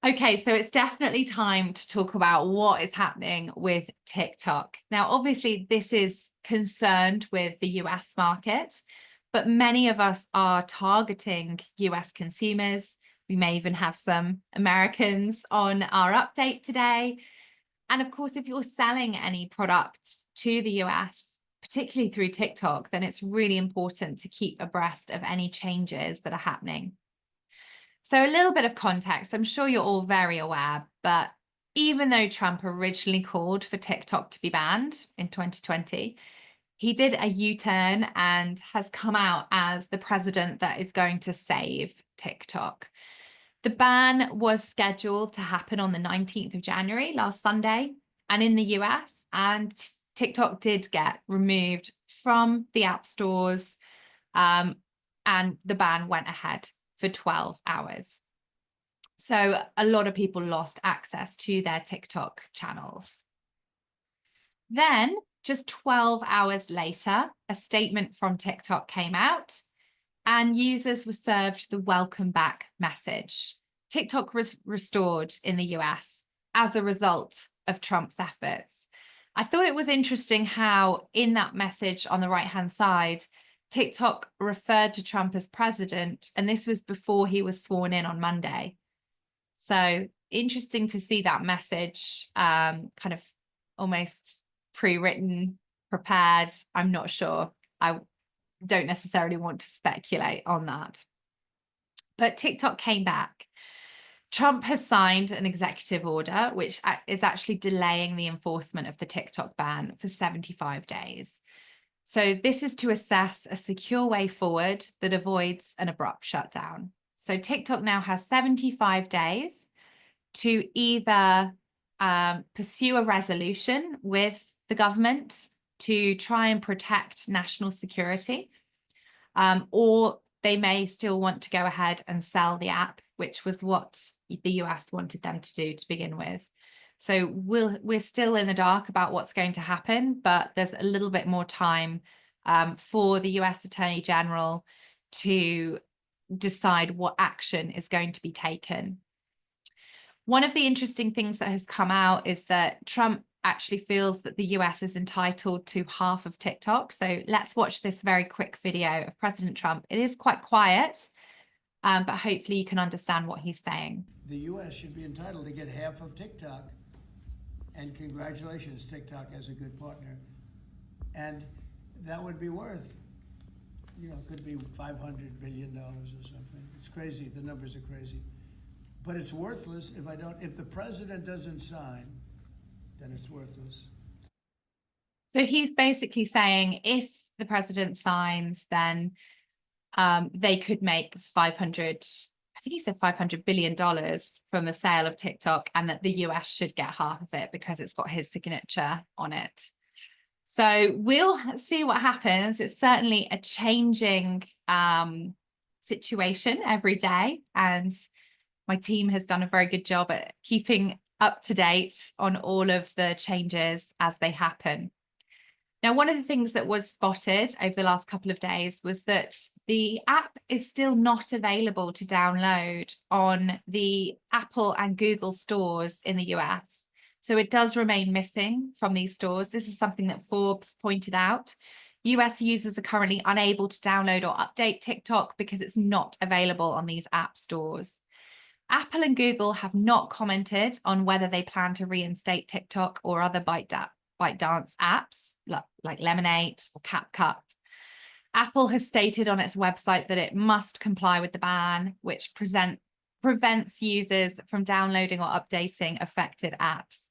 Okay, so it's definitely time to talk about what is happening with TikTok. Now, obviously, this is concerned with the US market, but many of us are targeting US consumers. We may even have some Americans on our update today. And of course, if you're selling any products to the US, particularly through TikTok, then it's really important to keep abreast of any changes that are happening. So, a little bit of context. I'm sure you're all very aware, but even though Trump originally called for TikTok to be banned in 2020, he did a U turn and has come out as the president that is going to save TikTok. The ban was scheduled to happen on the 19th of January, last Sunday, and in the US, and TikTok did get removed from the app stores, um, and the ban went ahead for 12 hours. So a lot of people lost access to their TikTok channels. Then, just 12 hours later, a statement from TikTok came out and users were served the welcome back message. TikTok was restored in the US as a result of Trump's efforts. I thought it was interesting how, in that message on the right hand side, TikTok referred to Trump as president, and this was before he was sworn in on Monday. So interesting to see that message kind of almost pre-written, prepared. I'm not sure. I don't necessarily want to speculate on that. But TikTok came back. Trump has signed an executive order, which is actually delaying the enforcement of the TikTok ban for 75 days. So this is to assess a secure way forward that avoids an abrupt shutdown. So TikTok now has 75 days to either pursue a resolution with the government to try and protect national security, or they may still want to go ahead and sell the app, which was what the US wanted them to do to begin with. So we're still in the dark about what's going to happen, but there's a little bit more time for the US Attorney General to decide what action is going to be taken. One of the interesting things that has come out is that Trump actually feels that the US is entitled to half of TikTok. So let's watch this very quick video of President Trump. It is quite quiet, but hopefully you can understand what he's saying. The US should be entitled to get half of TikTok. And congratulations, TikTok as a good partner. And that would be worth, it could be $500 billion or something. It's crazy, the numbers are crazy. But it's worthless if the president doesn't sign, then it's worthless. So he's basically saying if the president signs, then they could make I think he said $500 billion from the sale of TikTok, and that the US should get half of it because it's got his signature on it. So we'll see what happens. It's certainly a changing situation every day. And my team has done a very good job at keeping up to date on all of the changes as they happen. Now, one of the things that was spotted over the last couple of days was that the app is still not available to download on the Apple and Google stores in the US. So it does remain missing from these stores. This is something that Forbes pointed out. US users are currently unable to download or update TikTok because it's not available on these app stores. Apple and Google have not commented on whether they plan to reinstate TikTok or other ByteDance apps like Lemonade or CapCut. Apple has stated on its website that it must comply with the ban, which prevents users from downloading or updating affected apps.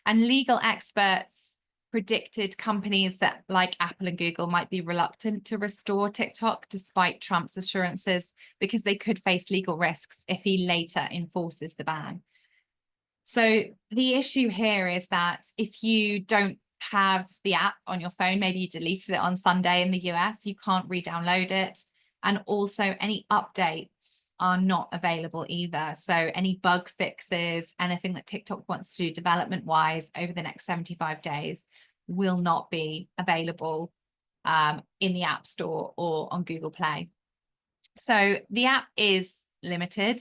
And legal experts predicted companies that, like Apple and Google, might be reluctant to restore TikTok despite Trump's assurances, because they could face legal risks if he later enforces the ban. So the issue here is that if you don't have the app on your phone, maybe you deleted it on Sunday in the US, you can't re-download it. And also any updates are not available either. So any bug fixes, anything that TikTok wants to do development-wise over the next 75 days will not be available in the App Store or on Google Play. So the app is limited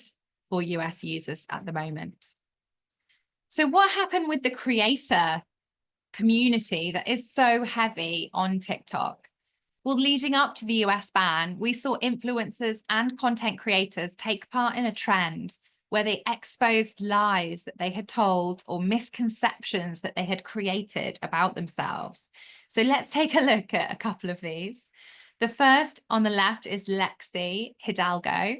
for US users at the moment. So what happened with the creator community that is so heavy on TikTok? Well, leading up to the US ban, we saw influencers and content creators take part in a trend where they exposed lies that they had told or misconceptions that they had created about themselves. So let's take a look at a couple of these. The first on the left is Lexi Hidalgo,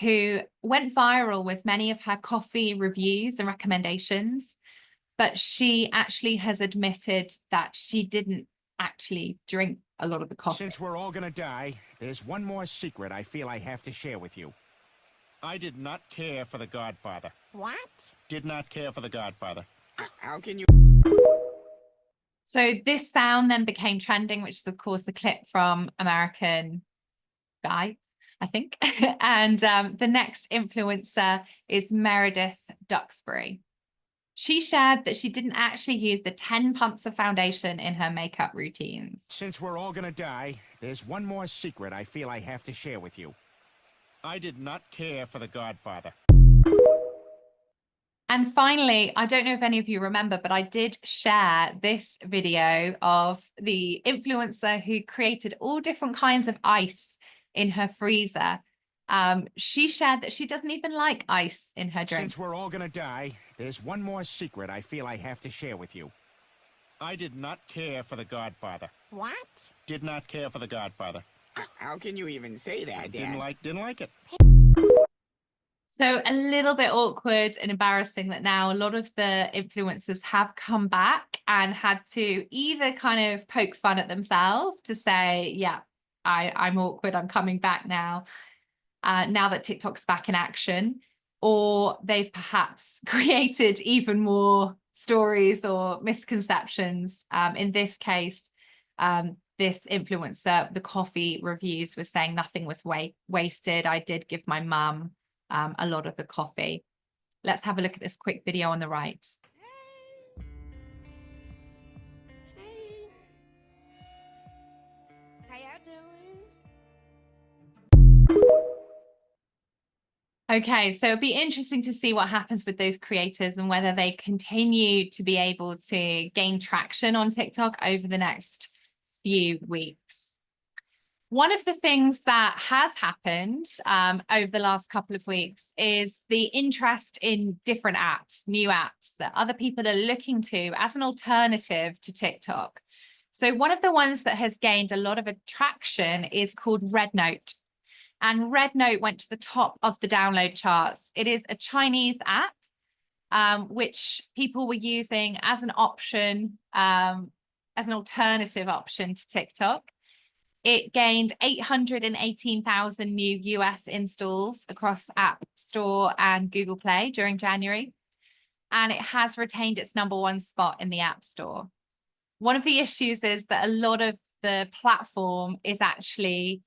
who went viral with many of her coffee reviews and recommendations, but she actually has admitted that she didn't actually drink a lot of the coffee. Since we're all gonna die, there's one more secret I feel I have to share with you. I did not care for The Godfather. What? Did not care for The Godfather. How can you? So this sound then became trending, which is of course the clip from American Guy, I think. And the next influencer is Meredith Duxbury. She shared that she didn't actually use the 10 pumps of foundation in her makeup routines. Since we're all gonna die, there's one more secret I feel I have to share with you. I did not care for The Godfather. And finally, I don't know if any of you remember, but I did share this video of the influencer who created all different kinds of ice in her freezer. She shared that she doesn't even like ice in her drink. Since we're all gonna die, there's one more secret I feel I have to share with you. I did not care for The Godfather. What? Did not care for The Godfather. How can you even say that, Didn't Dad? like it. So a little bit awkward and embarrassing that now a lot of the influencers have come back and had to either kind of poke fun at themselves to say, yeah, I'm awkward, I'm coming back now, now that TikTok's back in action, or they've perhaps created even more stories or misconceptions. In this case, this influencer, the coffee reviews, was saying nothing was wasted. I did give my mum a lot of the coffee. Let's have a look at this quick video on the right. Hey. How y'all doing? Okay, so it'd be interesting to see what happens with those creators and whether they continue to be able to gain traction on TikTok over the next few weeks. One of the things that has happened over the last couple of weeks is the interest in different apps, new apps that other people are looking to as an alternative to TikTok. So one of the ones that has gained a lot of attraction is called RedNote. And RedNote went to the top of the download charts. It is a Chinese app, which people were using as an option, as an alternative option to TikTok. It gained 818,000 new US installs across App Store and Google Play during January, and it has retained its #1 spot in the App Store. One of the issues is that a lot of the platform is actually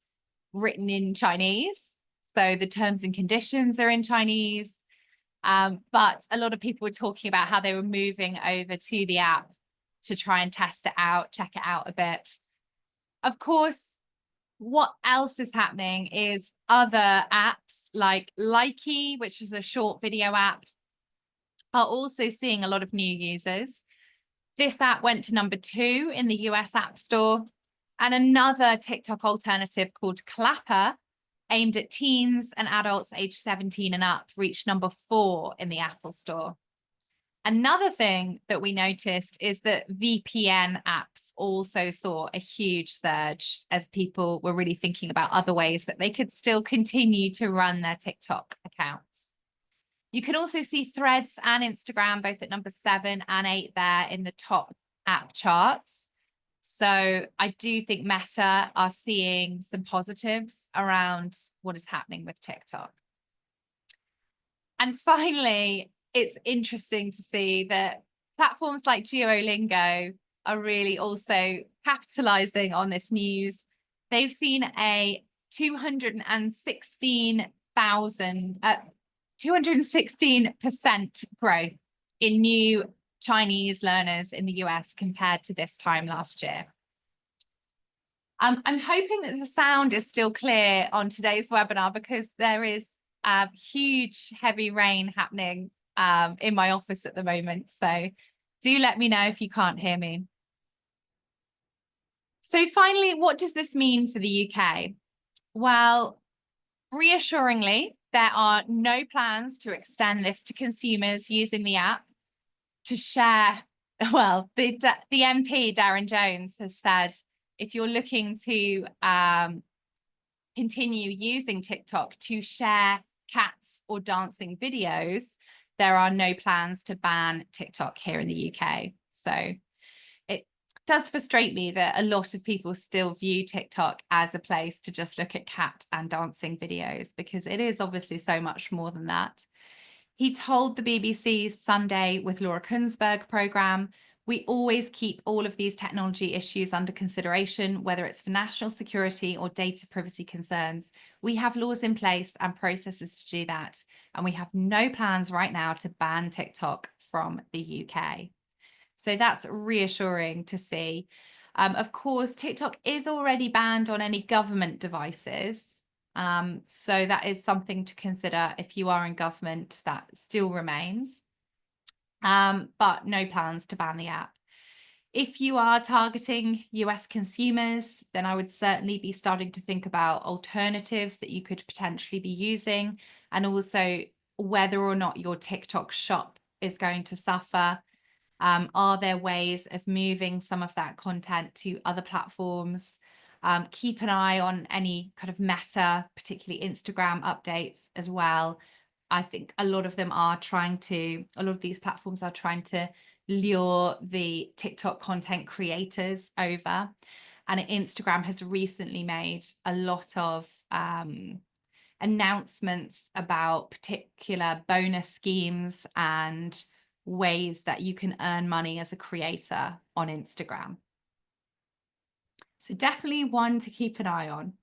written in Chinese, so the terms and conditions are in Chinese, but a lot of people were talking about how they were moving over to the app to try and test it out, check it out a bit. Of course, what else is happening is other apps like Likey, which is a short video app, are also seeing a lot of new users. This app went to #2 in the US App Store, and another TikTok alternative called Clapper, aimed at teens and adults aged 17 and up, reached #4 in the Apple Store. Another thing that we noticed is that VPN apps also saw a huge surge as people were really thinking about other ways that they could still continue to run their TikTok accounts. You can also see Threads and Instagram both at #7 and 8 there in the top app charts. So I do think Meta are seeing some positives around what is happening with TikTok. And finally, it's interesting to see that platforms like Duolingo are really also capitalizing on this news. They've seen a 216% growth in new Chinese learners in the US compared to this time last year. I'm hoping that the sound is still clear on today's webinar because there is huge heavy rain happening in my office at the moment. So do let me know if you can't hear me. So finally, what does this mean for the UK? Well, reassuringly, there are no plans to extend this to consumers using the app to share. Well, the MP, Darren Jones, has said, if you're looking to continue using TikTok to share cats or dancing videos, there are no plans to ban TikTok here in the UK. So it does frustrate me that a lot of people still view TikTok as a place to just look at cat and dancing videos, because it is obviously so much more than that. He told the BBC's Sunday with Laura Kunsberg programme, we always keep all of these technology issues under consideration, whether it's for national security or data privacy concerns. We have laws in place and processes to do that. And we have no plans right now to ban TikTok from the UK. So that's reassuring to see. Of course, TikTok is already banned on any government devices. So that is something to consider if you are in government, that still remains. But no plans to ban the app. If you are targeting US consumers, then I would certainly be starting to think about alternatives that you could potentially be using, and also whether or not your TikTok shop is going to suffer. Are there ways of moving some of that content to other platforms? Keep an eye on any kind of Meta, particularly Instagram updates as well. I think a lot of these platforms are trying to lure the TikTok content creators over. And Instagram has recently made a lot of announcements about particular bonus schemes and ways that you can earn money as a creator on Instagram. So definitely one to keep an eye on.